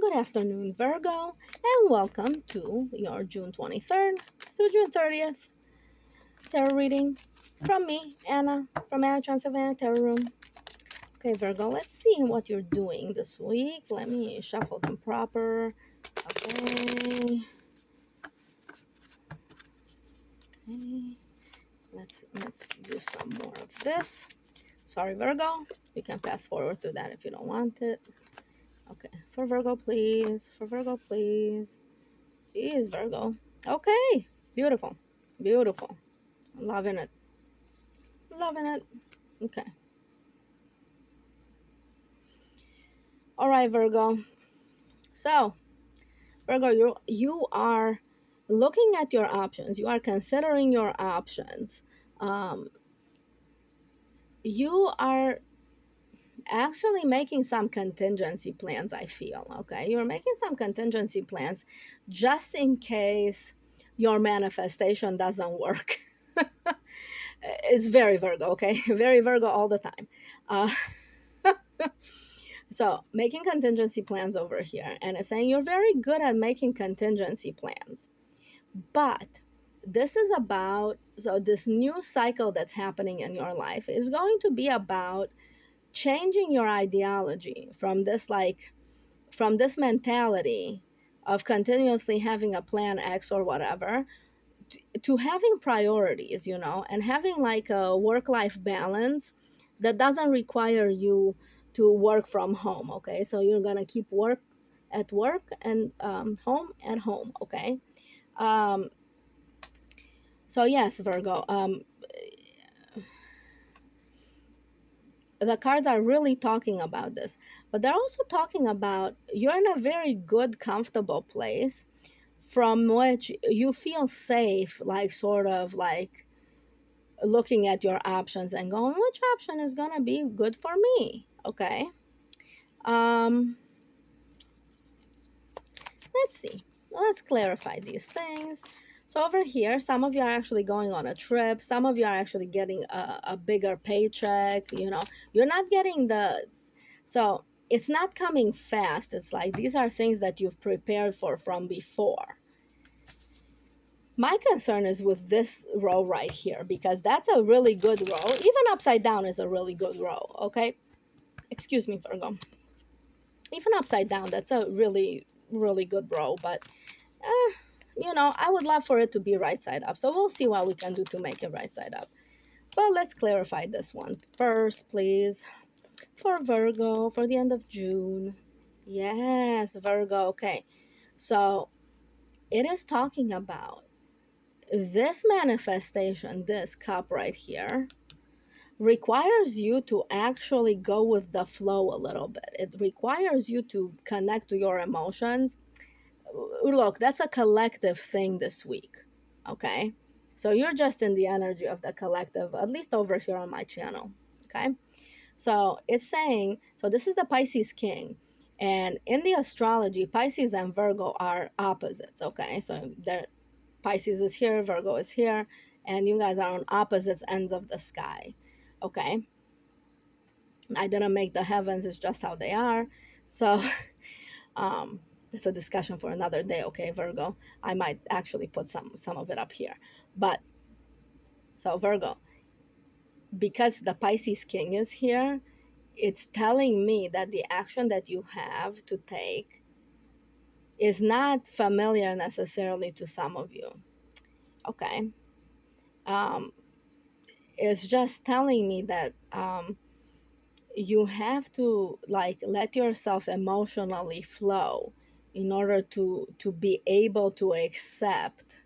Good afternoon, Virgo, and welcome to your June 23rd through June 30th tarot reading from me, Anna, from Anna Transylvania Tarot Room. Okay, Virgo, let's see what you're doing this week. Let me shuffle them proper. Okay. Okay. Let's do some more of this. Sorry, Virgo. You can fast forward through that if you don't want it. Okay, for Virgo, please. For Virgo, please. Jeez, Virgo. Okay, beautiful. Beautiful. Loving it. Loving it. Okay. All right, Virgo. So, Virgo, you are looking at your options. You are considering your options. Um, you are actually making some contingency plans, I feel. Okay. You're making some contingency plans just in case your manifestation doesn't work. It's very Virgo, okay? Very Virgo all the time. Uh, so making contingency plans over here, and it's saying you're very good at making contingency plans, but this is about, so this new cycle that's happening in your life is going to be about changing your ideology from this mentality of continuously having a plan X or whatever to having priorities, and having like a work-life balance that doesn't require you to work from home. Okay, so you're gonna keep work at work and home at home. Okay. um so yes, Virgo, the cards are really talking about this, but they're also talking about you're in a very good, comfortable place from which you feel safe, like sort of like looking at your options and going, which option is going to be good for me? Okay. um let's see, let's clarify these things. So over here, some of you are actually going on a trip, some of you are actually getting a bigger paycheck. You're not getting so it's not coming fast. It's like these are things that you've prepared for from before. My concern is with this row right here, because that's a really good row. Even upside down is a really good row. Okay. Excuse me, Virgo. Even upside down, that's a really, really good row. But, I would love for it to be right side up. So we'll see what we can do to make it right side up. But let's clarify this one first, please. For Virgo, for the end of June. Yes, Virgo. Okay. So it is talking about this manifestation, this cup right here, requires you to actually go with the flow a little bit. It requires you to connect to your emotions. Look, that's a collective thing this week. Okay. So you're just in the energy of the collective, at least over here on my channel. Okay. So it's saying, so this is the Pisces King. And in the astrology, Pisces and Virgo are opposites. Okay. So Pisces is here, Virgo is here, and you guys are on opposite ends of the sky. Okay. I didn't make the heavens, it's just how they are. So it's a discussion for another day. Okay, Virgo. I might actually put some of it up here. But so Virgo, because the Pisces King is here, it's telling me that the action that you have to take is not familiar necessarily to some of you. Okay. It's just telling me that you have to like let yourself emotionally flow in order to be able to accept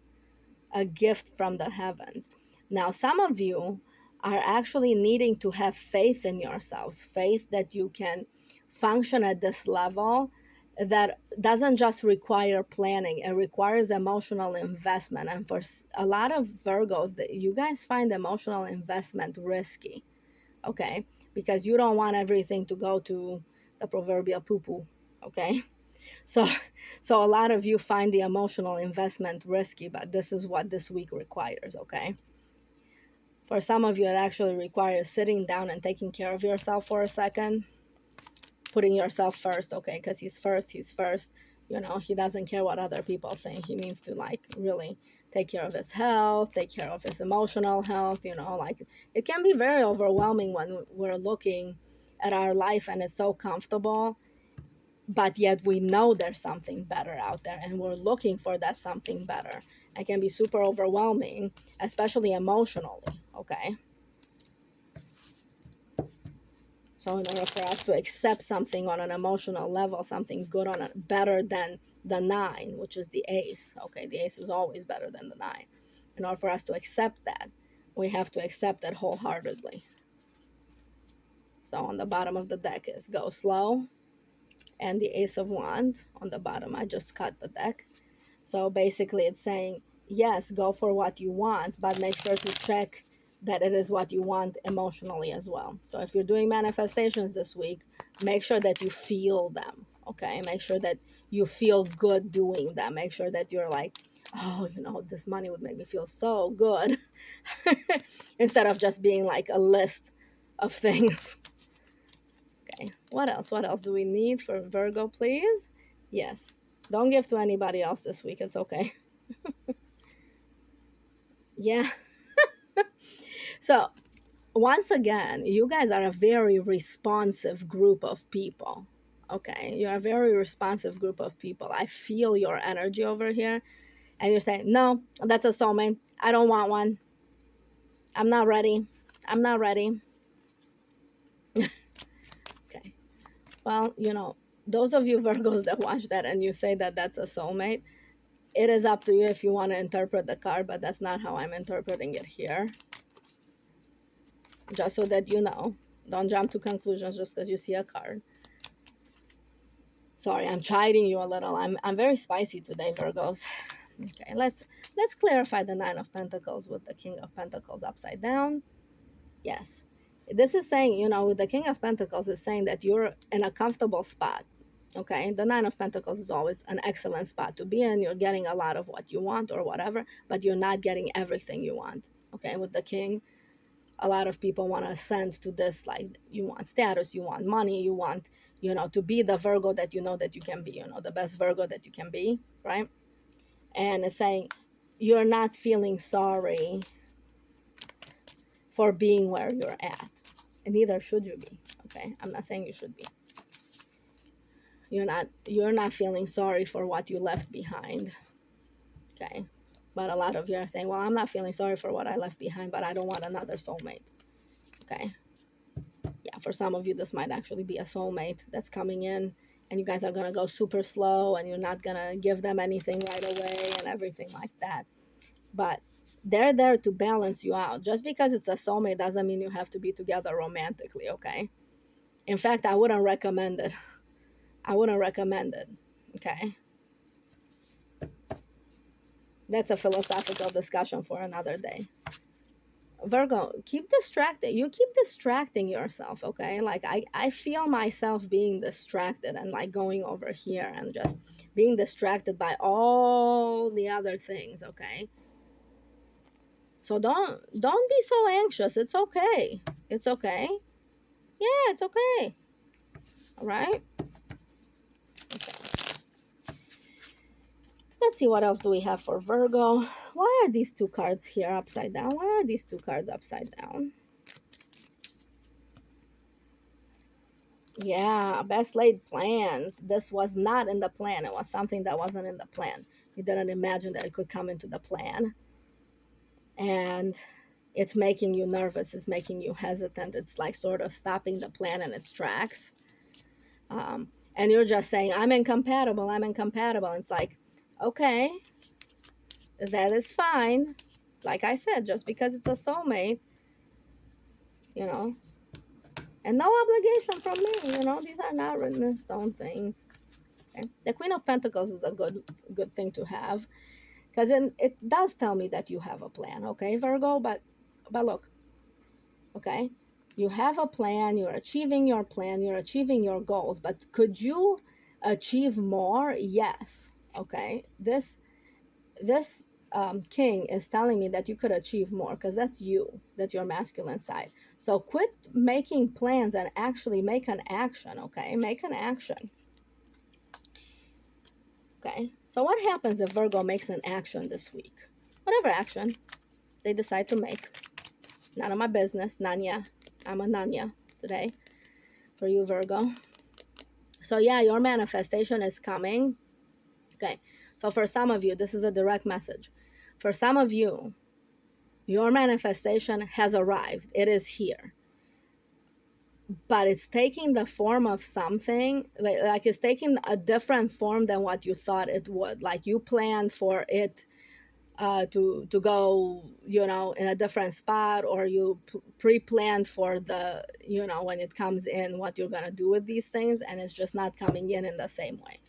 a gift from the heavens. Now, some of you are actually needing to have faith in yourselves, faith that you can function at this level that doesn't just require planning, it requires emotional investment. And for a lot of Virgos, that you guys find emotional investment risky. Okay, because you don't want everything to go to the proverbial poo-poo. Okay. So so a lot of you find the emotional investment risky, but this is what this week requires. Okay. For some of you, it actually requires sitting down and taking care of yourself for a second. putting yourself first, okay, because he's first. He doesn't care what other people think. He needs to like really take care of his health, take care of his emotional health. Like it can be very overwhelming when we're looking at our life and it's so comfortable, but yet we know there's something better out there and we're looking for that something better. It can be super overwhelming, especially emotionally, okay? So in order for us to accept something on an emotional level, something good on it, better than the 9, which is the ace, okay? The ace is always better than the 9. In order for us to accept that, we have to accept it wholeheartedly. So on the bottom of the deck is go slow, and the ace of wands on the bottom. I just cut the deck. So basically it's saying, yes, go for what you want, but make sure to check that it is what you want emotionally as well. So if you're doing manifestations this week, make sure that you feel them, okay? Make sure that you feel good doing them. Make sure that you're like, oh, this money would make me feel so good. Instead of just being like a list of things. Okay, what else? What else do we need for Virgo, please? Yes. Don't give to anybody else this week. It's okay. Yeah. So, once again, you guys are a very responsive group of people. Okay. You're a very responsive group of people. I feel your energy over here. And you're saying, no, that's a soulmate. I don't want one. I'm not ready. I'm not ready. Okay. Well, those of you Virgos that watch that and you say that that's a soulmate, it is up to you if you want to interpret the card, but that's not how I'm interpreting it here. Just so that you know. Don't jump to conclusions just because you see a card. Sorry, I'm chiding you a little. I'm very spicy today, Virgos. Okay, let's clarify the 9 of Pentacles with the King of Pentacles upside down. Yes. This is saying, with the King of Pentacles, it's saying that you're in a comfortable spot. Okay, the 9 of Pentacles is always an excellent spot to be in. You're getting a lot of what you want or whatever, but you're not getting everything you want. Okay, with the King, a lot of people want to ascend to this, like you want status, you want money, you want, to be the Virgo that that you can be, the best Virgo that you can be, right? And it's saying you're not feeling sorry for being where you're at, and neither should you be. Okay, I'm not saying you should be. You're not feeling sorry for what you left behind. Okay, but a lot of you are saying, well, I'm not feeling sorry for what I left behind, but I don't want another soulmate. Okay, yeah, for some of you this might actually be a soulmate that's coming in, and you guys are gonna go super slow and you're not gonna give them anything right away and everything like that. But they're there to balance you out. Just because it's a soulmate doesn't mean you have to be together romantically. Okay, in fact, I wouldn't recommend it. I wouldn't recommend it. Okay, that's a philosophical discussion for another day. Virgo, keep distracted. You keep distracting yourself, okay? Like I feel myself being distracted and like going over here and just being distracted by all the other things, okay? So don't be so anxious. It's okay. It's okay. Yeah, it's okay. All right? Okay. Let's see, what else do we have for Virgo? Why are these 2 cards here upside down? Why are these 2 cards upside down? Yeah, best laid plans. This was not in the plan. It was something that wasn't in the plan. You didn't imagine that it could come into the plan. And it's making you nervous. It's making you hesitant. It's like sort of stopping the plan in its tracks. And you're just saying, I'm incompatible. I'm incompatible. It's like, okay, that is fine. Like I said, just because it's a soulmate, and no obligation from me, these are not written in stone things. Okay? The Queen of Pentacles is a good thing to have, because it does tell me that you have a plan, okay, Virgo? But look, okay, you have a plan, you're achieving your plan, you're achieving your goals, but could you achieve more? Yes. Okay, this king is telling me that you could achieve more, because that's you, that's your masculine side. So quit making plans and actually make an action. Okay, make an action. Okay, so what happens if Virgo makes an action this week? Whatever action they decide to make, none of my business. Nanya, I'm a Nanya today for you, Virgo. So yeah, your manifestation is coming. Okay, so for some of you, this is a direct message. For some of you, your manifestation has arrived. It is here. But it's taking the form of something, like it's taking a different form than what you thought it would. Like you planned for it to go, you know, in a different spot, or you pre-planned for the, you know, when it comes in, what you're gonna do with these things, and it's just not coming in the same way.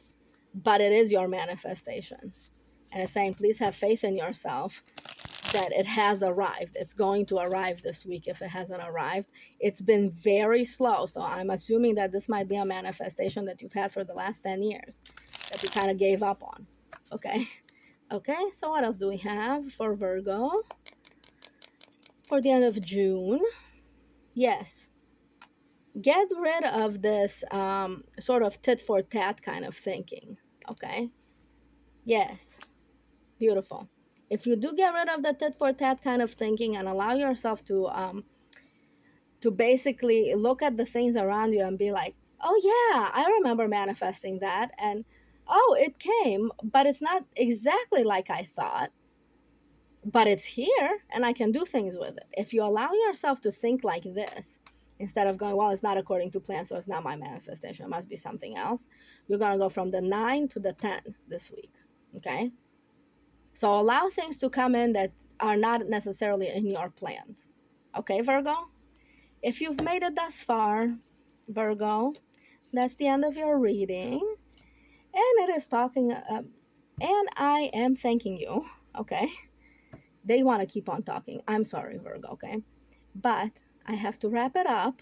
But it is your manifestation, and it's saying, please have faith in yourself that it has arrived. It's going to arrive this week if it hasn't arrived. It's been very slow, so I'm assuming that this might be a manifestation that you've had for the last 10 years that you kind of gave up on. Okay. Okay, so what else do we have for Virgo for the end of June? Yes, get rid of this sort of tit for tat kind of thinking. Okay, yes, beautiful. If you do get rid of the tit for tat kind of thinking and allow yourself to basically look at the things around you and be like, oh yeah, I remember manifesting that, and oh, it came, but it's not exactly like I thought, but it's here and I can do things with it. If you allow yourself to think like this, instead of going, well, it's not according to plan, so it's not my manifestation, it must be something else, you're going to go from the 9 to the 10 this week. Okay, so allow things to come in that are not necessarily in your plans. Okay, Virgo, if you've made it thus far, Virgo, that's the end of your reading, and it is talking and I am thanking you. Okay, they want to keep on talking. I'm sorry, Virgo, okay? But I have to wrap it up.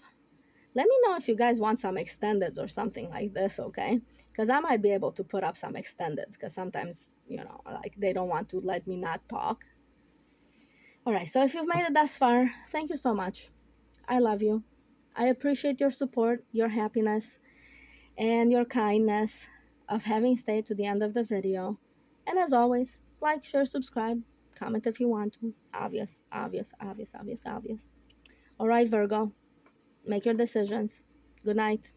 Let me know if you guys want some extendeds or something like this, okay? Because I might be able to put up some extendeds, because sometimes, you know, like they don't want to let me not talk. All right, so if you've made it thus far, thank you so much. I love you. I appreciate your support, your happiness, and your kindness of having stayed to the end of the video. And as always, like, share, subscribe, comment if you want to. Obvious, obvious, obvious, obvious, obvious. All right, Virgo, make your decisions. Good night.